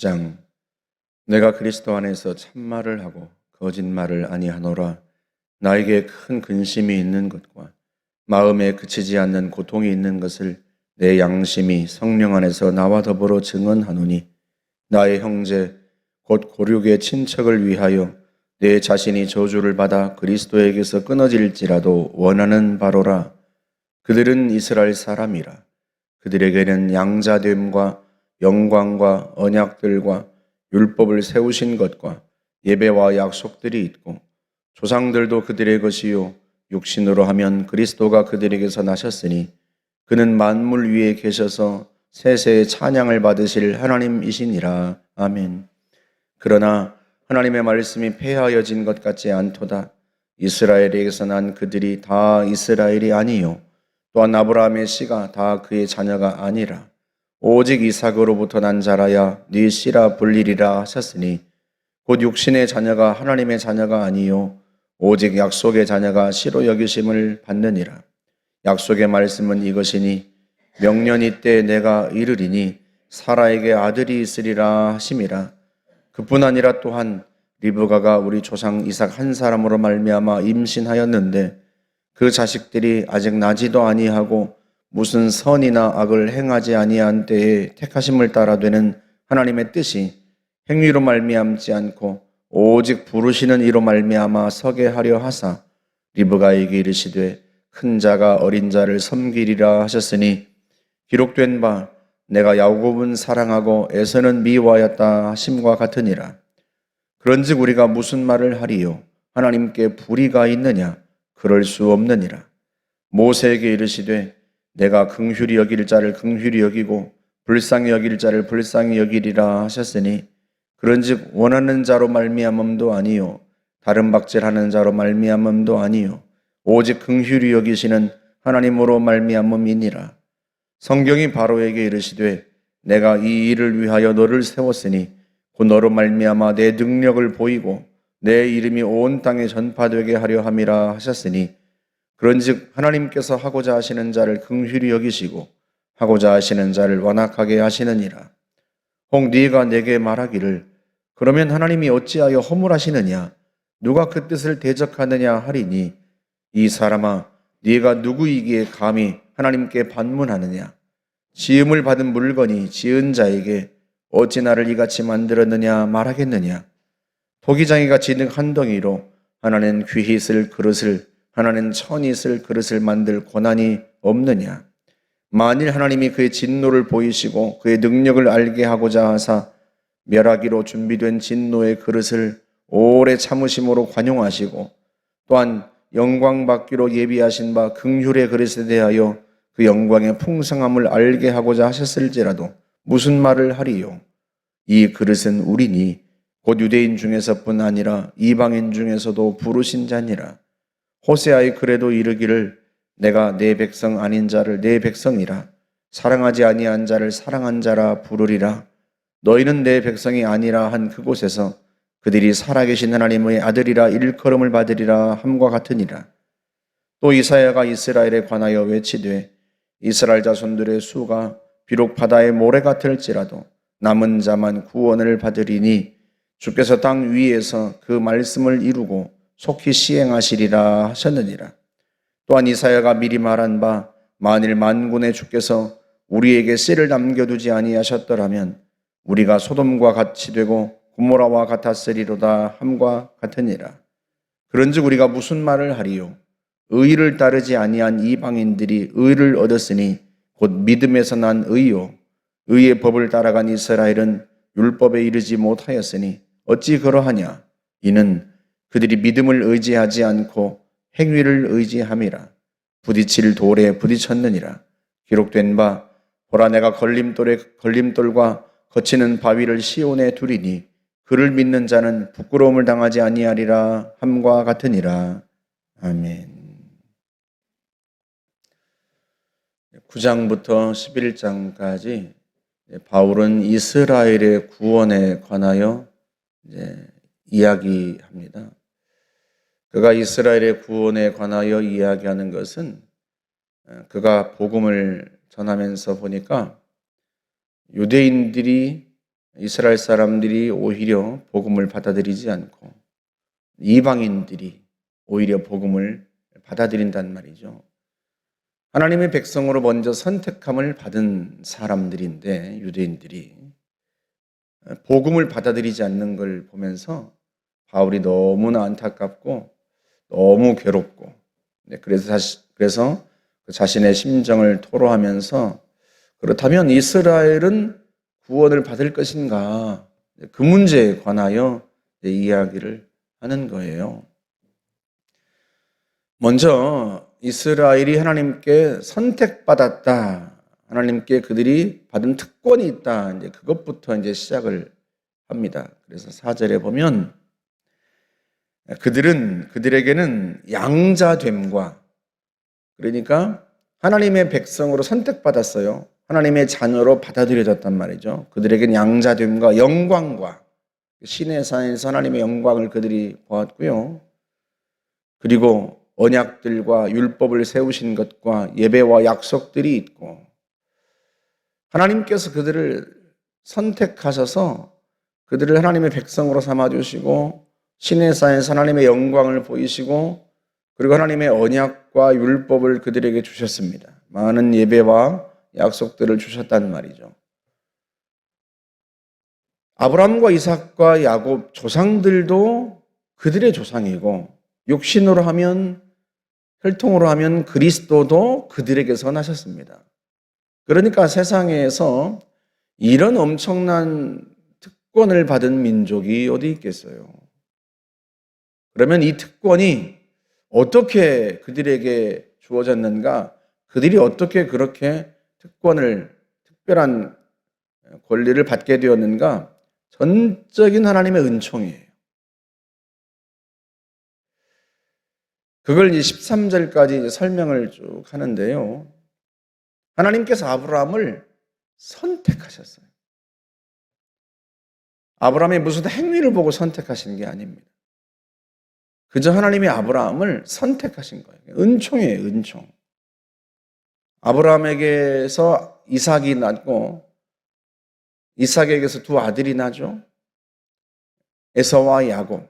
9장. 내가 그리스도 안에서 참말을 하고 거짓말을 아니하노라. 나에게 큰 근심이 있는 것과 마음에 그치지 않는 고통이 있는 것을 내 양심이 성령 안에서 나와 더불어 증언하노니, 나의 형제 곧 고륙의 친척을 위하여 내 자신이 저주를 받아 그리스도에게서 끊어질지라도 원하는 바로라. 그들은 이스라엘 사람이라. 그들에게는 양자됨과 영광과 언약들과 율법을 세우신 것과 예배와 약속들이 있고, 조상들도 그들의 것이요 육신으로 하면 그리스도가 그들에게서 나셨으니 그는 만물 위에 계셔서 세세의 찬양을 받으실 하나님이시니라. 아멘. 그러나 하나님의 말씀이 폐하여진 것 같지 않도다. 이스라엘에게서 난 그들이 다 이스라엘이 아니요 또한 아브라함의 씨가 다 그의 자녀가 아니라 오직 이삭으로부터 난 자라야 네 씨라 불리리라 하셨으니, 곧 육신의 자녀가 하나님의 자녀가 아니요 오직 약속의 자녀가 씨로 여기심을 받느니라. 약속의 말씀은 이것이니, 명년이 때 내가 이르리니 사라에게 아들이 있으리라 하심이라. 그뿐 아니라 또한 리브가가 우리 조상 이삭 한 사람으로 말미암아 임신하였는데 그 자식들이 아직 나지도 아니하고 무슨 선이나 악을 행하지 아니한 때에 택하심을 따라 되는 하나님의 뜻이 행위로 말미암지 않고 오직 부르시는 이로 말미암아 서게 하려 하사, 리브가에게 이르시되 큰 자가 어린 자를 섬기리라 하셨으니, 기록된 바 내가 야곱은 사랑하고 에서는 미워하였다 하심과 같으니라. 그런즉 우리가 무슨 말을 하리요? 하나님께 불의가 있느냐? 그럴 수 없느니라. 모세에게 이르시되 내가 긍휼히 여길 자를 긍휼히 여기고 불쌍히 여길 자를 불쌍히 여기리라 하셨으니, 그런즉 원하는 자로 말미암음도 아니요 다른 박질하는 자로 말미암음도 아니요 오직 긍휼히 여기시는 하나님으로 말미암음이니라. 성경이 바로에게 이르시되 내가 이 일을 위하여 너를 세웠으니 곧 너로 말미암아 내 능력을 보이고 내 이름이 온 땅에 전파되게 하려 함이라 하셨으니, 그런즉 하나님께서 하고자 하시는 자를 긍휼히 여기시고 하고자 하시는 자를 완악하게 하시느니라. 혹 네가 내게 말하기를 그러면 하나님이 어찌하여 허물하시느냐? 누가 그 뜻을 대적하느냐 하리니, 이 사람아, 네가 누구이기에 감히 하나님께 반문하느냐? 지음을 받은 물건이 지은 자에게 어찌 나를 이같이 만들었느냐 말하겠느냐? 토기장이가 지는 한 덩이로 하나는 귀히 쓸 그릇을, 하나는 천히 쓸 그릇을 만들 권한이 없느냐? 만일 하나님이 그의 진노를 보이시고 그의 능력을 알게 하고자 하사 멸하기로 준비된 진노의 그릇을 오래 참으심으로 관용하시고, 또한 영광 받기로 예비하신 바 긍휼의 그릇에 대하여 그 영광의 풍성함을 알게 하고자 하셨을지라도 무슨 말을 하리요? 이 그릇은 우리니 곧 유대인 중에서뿐 아니라 이방인 중에서도 부르신 자니라. 호세아의 글에도 이르기를 내가 내 백성 아닌 자를 내 백성이라, 사랑하지 아니한 자를 사랑한 자라 부르리라. 너희는 내 백성이 아니라 한 그곳에서 그들이 살아계신 하나님의 아들이라 일컬음을 받으리라 함과 같으니라. 또 이사야가 이스라엘에 관하여 외치되 이스라엘 자손들의 수가 비록 바다의 모래 같을지라도 남은 자만 구원을 받으리니 주께서 땅 위에서 그 말씀을 이루고 속히 시행하시리라 하셨느니라. 또한 이사야가 미리 말한 바 만일 만군의 주께서 우리에게 씨를 남겨두지 아니하셨더라면 우리가 소돔과 같이 되고 고모라와 같았으리로다 함과 같으니라. 그런즉 우리가 무슨 말을 하리요? 의를 따르지 아니한 이방인들이 의를 얻었으니 곧 믿음에서 난 의요 의의 법을 따라간 이스라엘은 율법에 이르지 못하였으니 어찌 그러하냐? 이는 그들이 믿음을 의지하지 않고 행위를 의지함이라. 부딪힐 돌에 부딪혔느니라. 기록된 바 보라 내가 걸림돌과 거치는 바위를 시온에 두리니 그를 믿는 자는 부끄러움을 당하지 아니하리라 함과 같으니라. 아멘. 9장부터 11장까지 바울은 이스라엘의 구원에 관하여 이야기합니다. 그가 이스라엘의 구원에 관하여 이야기하는 것은 그가 복음을 전하면서 보니까 유대인들이 이스라엘 사람들이 오히려 복음을 받아들이지 않고 이방인들이 오히려 복음을 받아들인단 말이죠. 하나님의 백성으로 먼저 선택함을 받은 사람들인데 유대인들이 복음을 받아들이지 않는 걸 보면서 바울이 너무나 안타깝고 너무 괴롭고 그래서 자신의 심정을 토로하면서 그렇다면 이스라엘은 구원을 받을 것인가? 그 문제에 관하여 이야기를 하는 거예요. 먼저 이스라엘이 하나님께 선택받았다. 하나님께 그들이 받은 특권이 있다. 그것부터 시작을 합니다. 그래서 4절에 보면 그들에게는 양자됨과, 그러니까 하나님의 백성으로 선택받았어요. 하나님의 자녀로 받아들여졌단 말이죠. 그들에게는 양자됨과 영광과, 신의 산에서 하나님의 영광을 그들이 보았고요. 그리고 언약들과 율법을 세우신 것과 예배와 약속들이 있고, 하나님께서 그들을 선택하셔서 그들을 하나님의 백성으로 삼아주시고 신의 산에서 하나님의 영광을 보이시고, 그리고 하나님의 언약과 율법을 그들에게 주셨습니다. 많은 예배와 약속들을 주셨단 말이죠. 아브라함과 이삭과 야곱 조상들도 그들의 조상이고, 육신으로 하면, 혈통으로 하면 그리스도도 그들에게서 나셨습니다. 그러니까 세상에서 이런 엄청난 특권을 받은 민족이 어디 있겠어요? 그러면 이 특권이 어떻게 그들에게 주어졌는가? 그들이 어떻게 그렇게 특별한 권리를 받게 되었는가? 전적인 하나님의 은총이에요. 그걸 13절까지 설명을 쭉 하는데요. 하나님께서 아브라함을 선택하셨어요. 아브라함의 무슨 행위를 보고 선택하신 게 아닙니다. 그저 하나님이 아브라함을 선택하신 거예요. 은총이에요, 은총. 아브라함에게서 이삭이 났고, 이삭에게서 두 아들이 나죠. 에서와 야곱.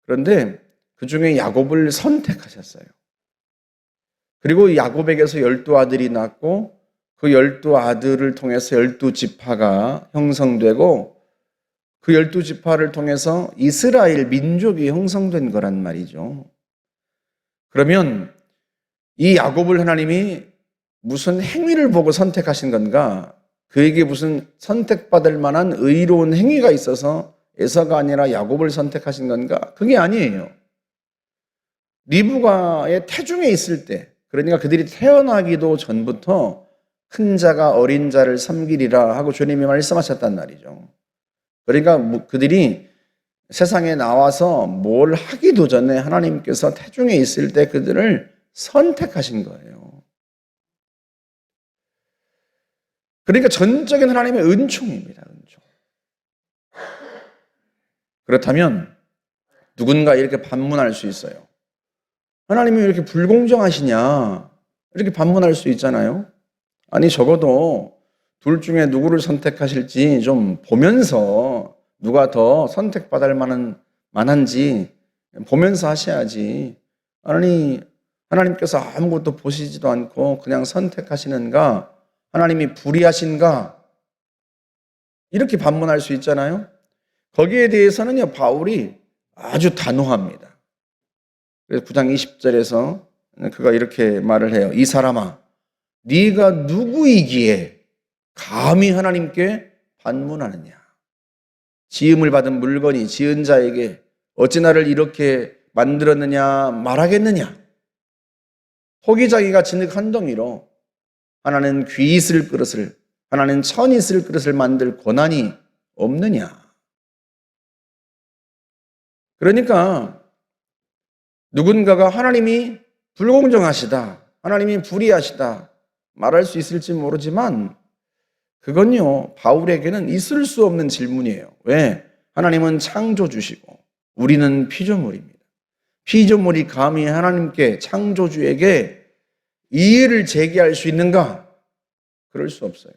그런데 그 중에 야곱을 선택하셨어요. 그리고 야곱에게서 12아들이 났고, 그 12아들을 통해서 12지파가 형성되고, 그 12지파를 통해서 이스라엘 민족이 형성된 거란 말이죠. 그러면 이 야곱을 하나님이 무슨 행위를 보고 선택하신 건가? 그에게 무슨 선택받을 만한 의로운 행위가 있어서 에서가 아니라 야곱을 선택하신 건가? 그게 아니에요. 리브가의 태중에 있을 때, 그러니까 그들이 태어나기도 전부터 큰 자가 어린 자를 섬기리라 하고 주님이 말씀하셨단 말이죠. 그러니까 그들이 세상에 나와서 뭘 하기도 전에 하나님께서 태중에 있을 때 그들을 선택하신 거예요. 그러니까 전적인 하나님의 은총입니다. 은총. 그렇다면 누군가 이렇게 반문할 수 있어요. 하나님이 왜 이렇게 불공정하시냐? 이렇게 반문할 수 있잖아요. 아니 적어도 둘 중에 누구를 선택하실지 좀 보면서 누가 더 선택받을 만한지 보면서 하셔야지. 하나님께서 아무것도 보시지도 않고 그냥 선택하시는가? 하나님이 불의하신가? 이렇게 반문할 수 있잖아요. 거기에 대해서는요, 바울이 아주 단호합니다. 그래서 9장 20절에서 그가 이렇게 말을 해요. 이 사람아, 네가 누구이기에 감히 하나님께 반문하느냐? 지음을 받은 물건이 지은 자에게 어찌 나를 이렇게 만들었느냐 말하겠느냐? 포기자기가 진흙 한 덩이로 하나는 귀 있을 그릇을, 하나는 천 있을 그릇을 만들 권한이 없느냐? 그러니까 누군가가 하나님이 불공정하시다, 하나님이 불의하시다 말할 수 있을지 모르지만 그건요, 바울에게는 있을 수 없는 질문이에요. 왜? 하나님은 창조주시고 우리는 피조물입니다. 피조물이 감히 하나님께, 창조주에게 이의를 제기할 수 있는가? 그럴 수 없어요.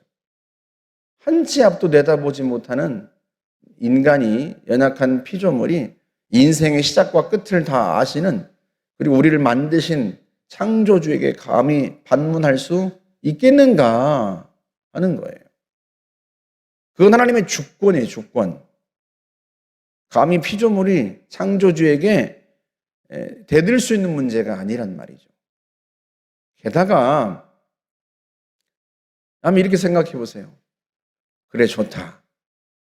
한 치 앞도 내다보지 못하는 인간이, 연약한 피조물이 인생의 시작과 끝을 다 아시는, 그리고 우리를 만드신 창조주에게 감히 반문할 수 있겠는가 하는 거예요. 그건 하나님의 주권이에요, 주권. 감히 피조물이 창조주에게 대들 수 있는 문제가 아니란 말이죠. 게다가 한번 이렇게 생각해 보세요. 그래, 좋다.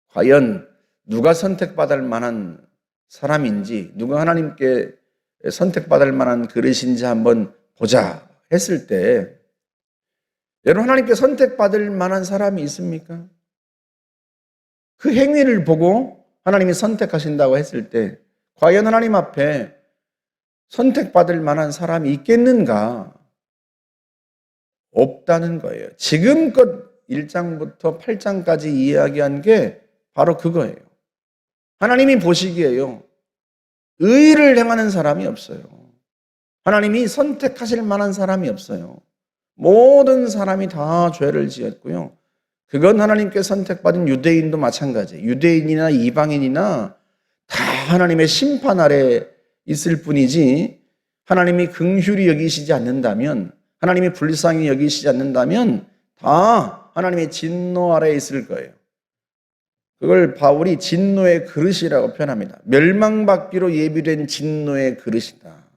과연 누가 선택받을 만한 사람인지, 누가 하나님께 선택받을 만한 그릇인지 한번 보자 했을 때, 여러분, 하나님께 선택받을 만한 사람이 있습니까? 그 행위를 보고 하나님이 선택하신다고 했을 때, 과연 하나님 앞에 선택받을 만한 사람이 있겠는가? 없다는 거예요. 지금껏 1장부터 8장까지 이야기한 게 바로 그거예요. 하나님이 보시기에요, 의를 행하는 사람이 없어요. 하나님이 선택하실 만한 사람이 없어요. 모든 사람이 다 죄를 지었고요. 그건 하나님께 선택받은 유대인도 마찬가지예요. 유대인이나 이방인이나 다 하나님의 심판 아래 있을 뿐이지, 하나님이 긍휼히 여기시지 않는다면, 하나님이 불쌍히 여기시지 않는다면 다 하나님의 진노 아래에 있을 거예요. 그걸 바울이 진노의 그릇이라고 표현합니다. 멸망받기로 예비된 진노의 그릇이다.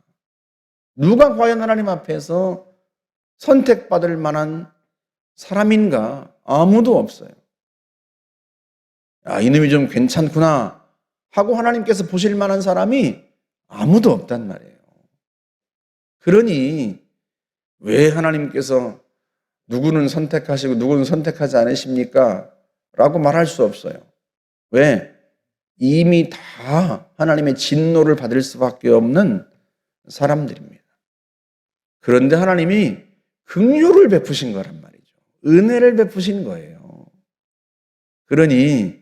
누가 과연 하나님 앞에서 선택받을 만한 사람인가? 아무도 없어요. 야, 이놈이 좀 괜찮구나 하고 하나님께서 보실 만한 사람이 아무도 없단 말이에요. 그러니 왜 하나님께서 누구는 선택하시고 누구는 선택하지 않으십니까? 라고 말할 수 없어요. 왜? 이미 다 하나님의 진노를 받을 수밖에 없는 사람들입니다. 그런데 하나님이 긍휼을 베푸신 거란 말이죠. 은혜를 베푸신 거예요. 그러니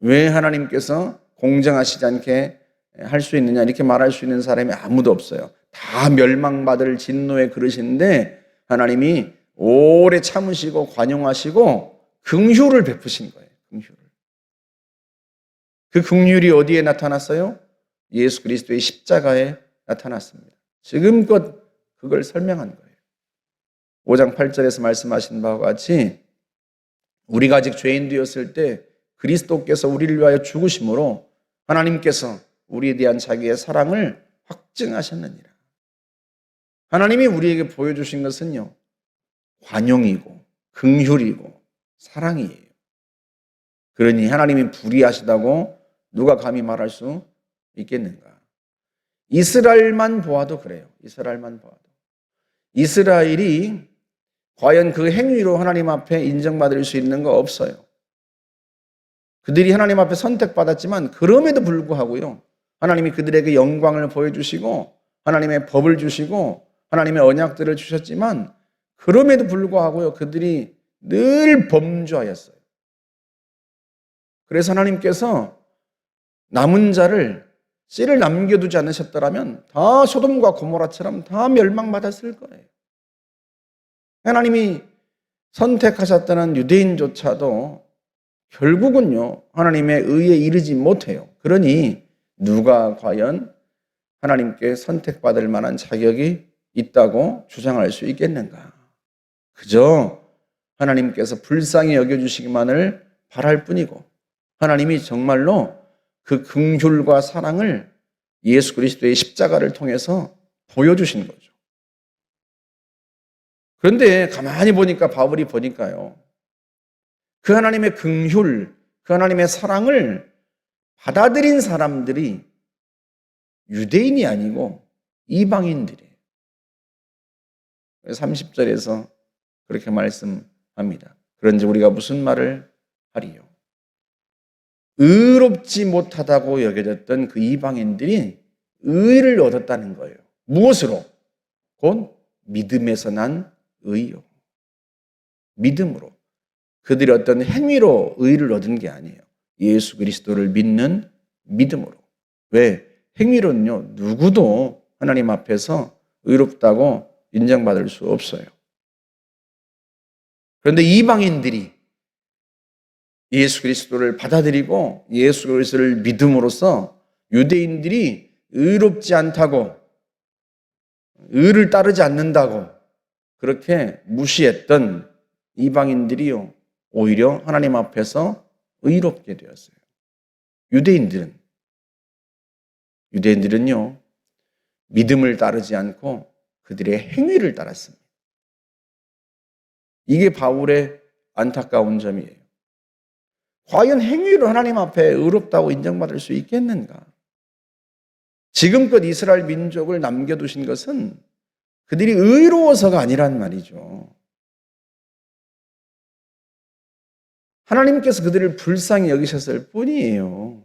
왜 하나님께서 공정하시지 않게 할 수 있느냐, 이렇게 말할 수 있는 사람이 아무도 없어요. 다 멸망받을 진노의 그릇인데 하나님이 오래 참으시고 관용하시고 긍휼을 베푸신 거예요. 긍휼을. 그 긍휼이 어디에 나타났어요? 예수 그리스도의 십자가에 나타났습니다. 지금껏 그걸 설명한 거예요. 5장 8절에서 말씀하신 바와 같이 우리가 아직 죄인 되었을 때 그리스도께서 우리를 위하여 죽으심으로 하나님께서 우리에 대한 자기의 사랑을 확증하셨느니라. 하나님이 우리에게 보여주신 것은요, 관용이고 긍휼이고 사랑이에요. 그러니 하나님이 불의하시다고 누가 감히 말할 수 있겠는가? 이스라엘만 보아도 그래요. 이스라엘만 보아도. 이스라엘이 과연 그 행위로 하나님 앞에 인정받을 수 있는 거 없어요. 그들이 하나님 앞에 선택받았지만 그럼에도 불구하고요, 하나님이 그들에게 영광을 보여주시고 하나님의 법을 주시고 하나님의 언약들을 주셨지만 그럼에도 불구하고요, 그들이 늘 범죄하였어요. 그래서 하나님께서 남은 자를, 씨를 남겨두지 않으셨더라면 다 소돔과 고모라처럼 다 멸망받았을 거예요. 하나님이 선택하셨다는 유대인조차도 결국은요, 하나님의 의에 이르지 못해요. 그러니 누가 과연 하나님께 선택받을 만한 자격이 있다고 주장할 수 있겠는가? 그저 하나님께서 불쌍히 여겨주시기만을 바랄 뿐이고, 하나님이 정말로 그 긍휼과 사랑을 예수 그리스도의 십자가를 통해서 보여주신 거죠. 그런데 가만히 보니까, 바울이 보니까요, 그 하나님의 긍휼, 그 하나님의 사랑을 받아들인 사람들이 유대인이 아니고 이방인들이에요. 30절에서 그렇게 말씀합니다. 그런지 우리가 무슨 말을 하리요? 의롭지 못하다고 여겨졌던 그 이방인들이 의를 얻었다는 거예요. 무엇으로? 곧 믿음에서 난 의요. 믿음으로. 그들이 어떤 행위로 의를 얻은 게 아니에요. 예수 그리스도를 믿는 믿음으로. 왜? 행위로는요, 누구도 하나님 앞에서 의롭다고 인정받을 수 없어요. 그런데 이방인들이 예수 그리스도를 받아들이고 예수 그리스도를 믿음으로써 유대인들이 의롭지 않다고, 의를 따르지 않는다고 그렇게 무시했던 이방인들이요, 오히려 하나님 앞에서 의롭게 되었어요. 유대인들은요, 믿음을 따르지 않고 그들의 행위를 따랐습니다. 이게 바울의 안타까운 점이에요. 과연 행위로 하나님 앞에 의롭다고 인정받을 수 있겠는가? 지금껏 이스라엘 민족을 남겨두신 것은 그들이 의로워서가 아니란 말이죠. 하나님께서 그들을 불쌍히 여기셨을 뿐이에요.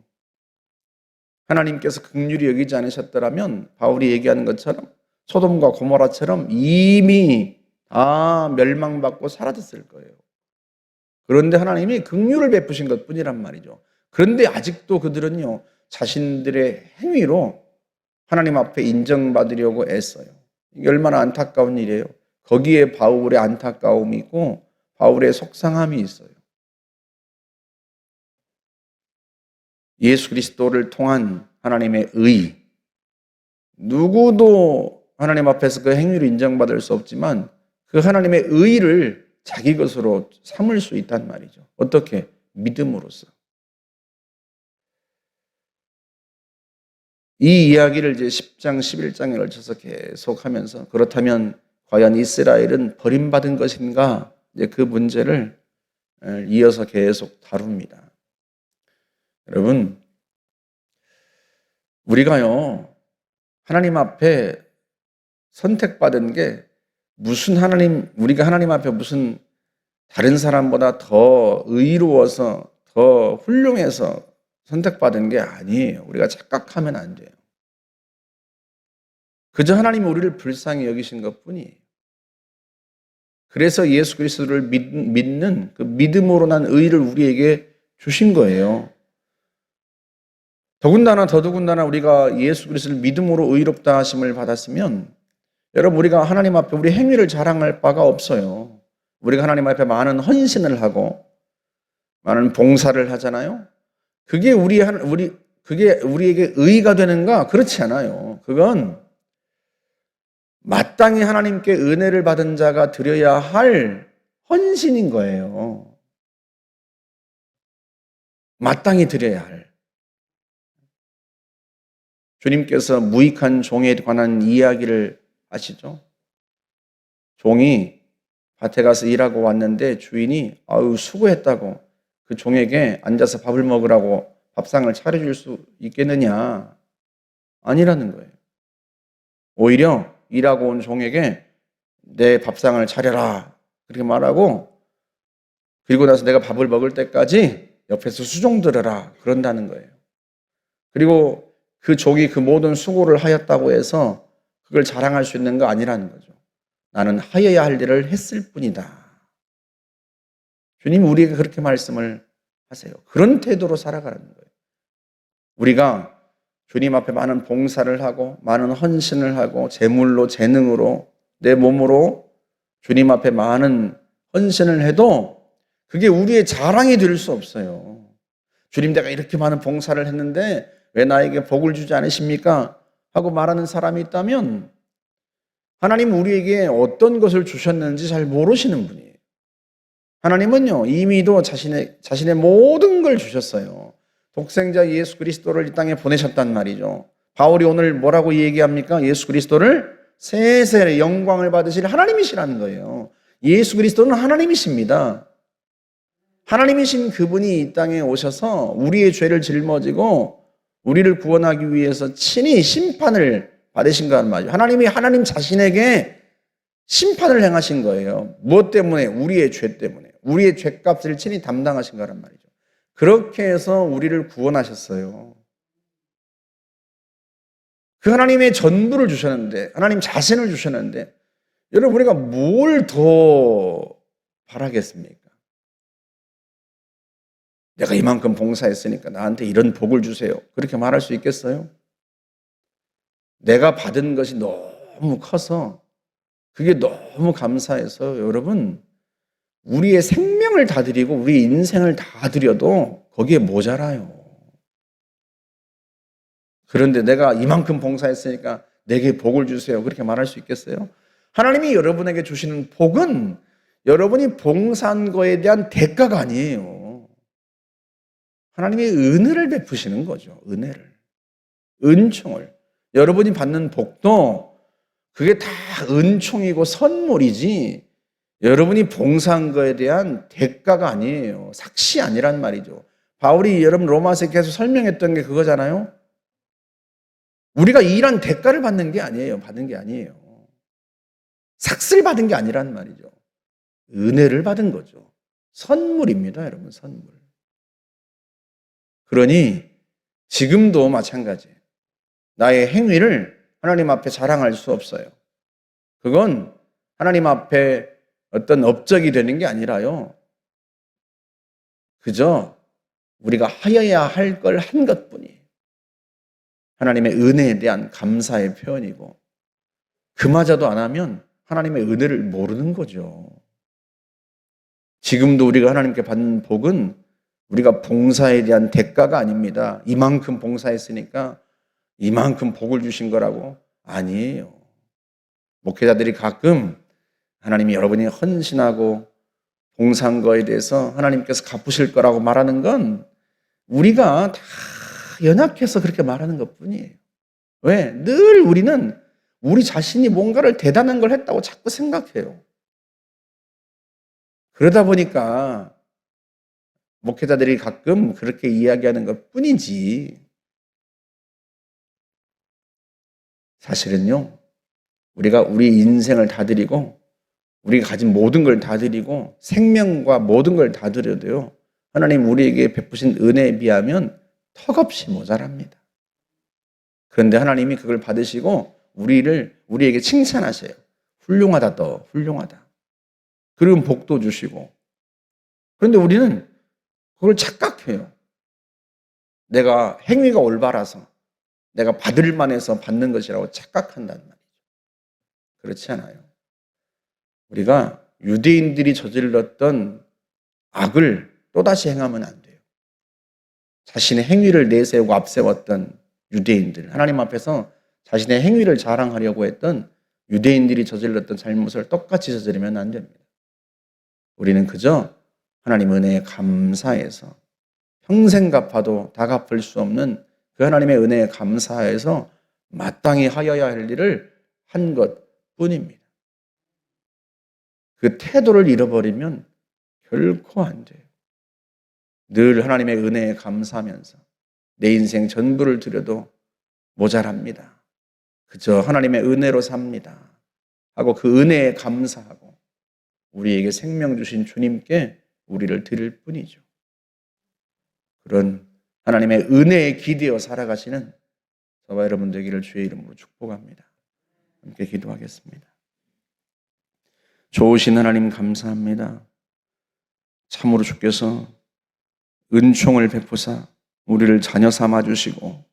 하나님께서 긍휼히 여기지 않으셨더라면 바울이 얘기하는 것처럼 소돔과 고모라처럼 이미 다 멸망받고 사라졌을 거예요. 그런데 하나님이 긍휼을 베푸신 것뿐이란 말이죠. 그런데 아직도 그들은요, 자신들의 행위로 하나님 앞에 인정받으려고 애써요. 이게 얼마나 안타까운 일이에요. 거기에 바울의 안타까움이 있고 바울의 속상함이 있어요. 예수 그리스도를 통한 하나님의 의, 누구도 하나님 앞에서 그 행위를 인정받을 수 없지만 그 하나님의 의를 자기 것으로 삼을 수 있단 말이죠. 어떻게? 믿음으로써. 이 이야기를 이제 10장, 11장에 걸쳐서 계속하면서 그렇다면 과연 이스라엘은 버림받은 것인가? 이제 그 문제를 이어서 계속 다룹니다. 여러분, 우리가요, 하나님 앞에 선택받은 게 우리가 하나님 앞에 무슨 다른 사람보다 더 의로워서, 더 훌륭해서 선택받은 게 아니에요. 우리가 착각하면 안 돼요. 그저 하나님이 우리를 불쌍히 여기신 것 뿐이에요. 그래서 예수 그리스도를 믿는 그 믿음으로 난 의를 우리에게 주신 거예요. 더더군다나 우리가 예수 그리스도를 믿음으로 의롭다 하심을 받았으면 여러분, 우리가 하나님 앞에 우리 행위를 자랑할 바가 없어요. 우리가 하나님 앞에 많은 헌신을 하고 많은 봉사를 하잖아요. 그게 우리에게 의의가 되는가? 그렇지 않아요. 그건 마땅히 하나님께 은혜를 받은 자가 드려야 할 헌신인 거예요. 마땅히 드려야 할. 주님께서 무익한 종에 관한 이야기를 아시죠? 종이 밭에 가서 일하고 왔는데 주인이 수고했다고 그 종에게 앉아서 밥을 먹으라고 밥상을 차려줄 수 있겠느냐? 아니라는 거예요. 오히려 일하고 온 종에게 내 밥상을 차려라 그렇게 말하고, 그리고 나서 내가 밥을 먹을 때까지 옆에서 수종 들어라 그런다는 거예요. 그리고 그 종이 그 모든 수고를 하였다고 해서 그걸 자랑할 수 있는 거 아니라는 거죠. 나는 하여야 할 일을 했을 뿐이다. 주님이 우리에게 그렇게 말씀을 하세요. 그런 태도로 살아가는 거예요. 우리가 주님 앞에 많은 봉사를 하고 많은 헌신을 하고 재물로, 재능으로, 내 몸으로 주님 앞에 많은 헌신을 해도 그게 우리의 자랑이 될 수 없어요. 주님, 내가 이렇게 많은 봉사를 했는데 왜 나에게 복을 주지 않으십니까? 하고 말하는 사람이 있다면 하나님 우리에게 어떤 것을 주셨는지 잘 모르시는 분이에요. 하나님은요, 이미도 자신의 모든 걸 주셨어요. 독생자 예수 그리스도를 이 땅에 보내셨단 말이죠. 바울이 오늘 뭐라고 얘기합니까? 예수 그리스도를 세세의 영광을 받으실 하나님이시라는 거예요. 예수 그리스도는 하나님이십니다. 하나님이신 그분이 이 땅에 오셔서 우리의 죄를 짊어지고 우리를 구원하기 위해서 친히 심판을 받으신 거란 말이죠. 하나님 자신에게 심판을 행하신 거예요. 무엇 때문에? 우리의 죄 때문에. 우리의 죄값을 친히 담당하신 거란 말이죠. 그렇게 해서 우리를 구원하셨어요. 그 하나님의 전부를 주셨는데, 하나님 자신을 주셨는데, 여러분 우리가 뭘 더 바라겠습니까? 내가 이만큼 봉사했으니까 나한테 이런 복을 주세요. 그렇게 말할 수 있겠어요? 내가 받은 것이 너무 커서 그게 너무 감사해서 여러분 우리의 생명을 다 드리고 우리의 인생을 다 드려도 거기에 모자라요. 그런데 내가 이만큼 봉사했으니까 내게 복을 주세요. 그렇게 말할 수 있겠어요? 하나님이 여러분에게 주시는 복은 여러분이 봉사한 거에 대한 대가가 아니에요. 하나님의 은혜를 베푸시는 거죠. 은혜를. 은총을. 여러분이 받는 복도 그게 다 은총이고 선물이지 여러분이 봉사한 거에 대한 대가가 아니에요. 삭시 아니란 말이죠. 바울이 여러분 로마서에 계속 설명했던 게 그거잖아요. 우리가 일한 대가를 받는 게 아니에요. 받은 게 아니에요. 삭슬 받은 게 아니란 말이죠. 은혜를 받은 거죠. 선물입니다, 여러분, 선물. 그러니 지금도 마찬가지예요. 나의 행위를 하나님 앞에 자랑할 수 없어요. 그건 하나님 앞에 어떤 업적이 되는 게 아니라요. 그저 우리가 하여야 할 걸 한 것뿐이에요. 하나님의 은혜에 대한 감사의 표현이고 그마저도 안 하면 하나님의 은혜를 모르는 거죠. 지금도 우리가 하나님께 받는 복은 우리가 봉사에 대한 대가가 아닙니다. 이만큼 봉사했으니까 이만큼 복을 주신 거라고? 아니에요. 목회자들이 가끔 하나님이 여러분이 헌신하고 봉사한 거에 대해서 하나님께서 갚으실 거라고 말하는 건 우리가 다 연약해서 그렇게 말하는 것뿐이에요. 왜? 늘 우리는 우리 자신이 뭔가를 대단한 걸 했다고 자꾸 생각해요. 그러다 보니까 목회자들이 가끔 그렇게 이야기하는 것뿐이지 사실은요, 우리가 우리 인생을 다 드리고 우리가 가진 모든 걸 다 드리고 생명과 모든 걸 다 드려도요, 하나님 우리에게 베푸신 은혜에 비하면 턱없이 모자랍니다. 그런데 하나님이 그걸 받으시고 우리에게 칭찬하세요. 훌륭하다, 너 훌륭하다. 그리고 복도 주시고. 그런데 우리는 그걸 착각해요. 내가 행위가 올바라서 내가 받을 만해서 받는 것이라고 착각한단 말이죠. 그렇지 않아요. 우리가 유대인들이 저질렀던 악을 또다시 행하면 안 돼요. 자신의 행위를 내세우고 앞세웠던 유대인들, 하나님 앞에서 자신의 행위를 자랑하려고 했던 유대인들이 저질렀던 잘못을 똑같이 저지르면 안 됩니다. 우리는 그저 하나님 은혜에 감사해서 평생 갚아도 다 갚을 수 없는 그 하나님의 은혜에 감사해서 마땅히 하여야 할 일을 한 것뿐입니다. 그 태도를 잃어버리면 결코 안 돼요. 늘 하나님의 은혜에 감사하면서 내 인생 전부를 드려도 모자랍니다. 그저 하나님의 은혜로 삽니다. 하고 그 은혜에 감사하고 우리에게 생명 주신 주님께 우리를 드릴 뿐이죠. 그런 하나님의 은혜에 기대어 살아가시는 저와 여러분 되기를 주의 이름으로 축복합니다. 함께 기도하겠습니다. 좋으신 하나님 감사합니다. 참으로 주께서 은총을 베푸사 우리를 자녀 삼아 주시고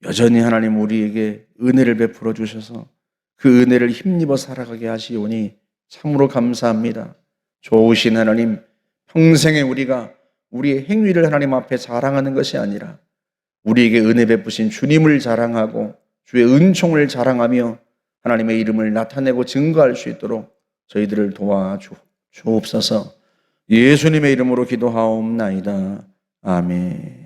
여전히 하나님 우리에게 은혜를 베풀어 주셔서 그 은혜를 힘입어 살아가게 하시오니 참으로 감사합니다. 좋으신 하나님, 평생에 우리가 우리의 행위를 하나님 앞에 자랑하는 것이 아니라 우리에게 은혜 베푸신 주님을 자랑하고 주의 은총을 자랑하며 하나님의 이름을 나타내고 증거할 수 있도록 저희들을 도와주옵소서. 예수님의 이름으로 기도하옵나이다. 아멘.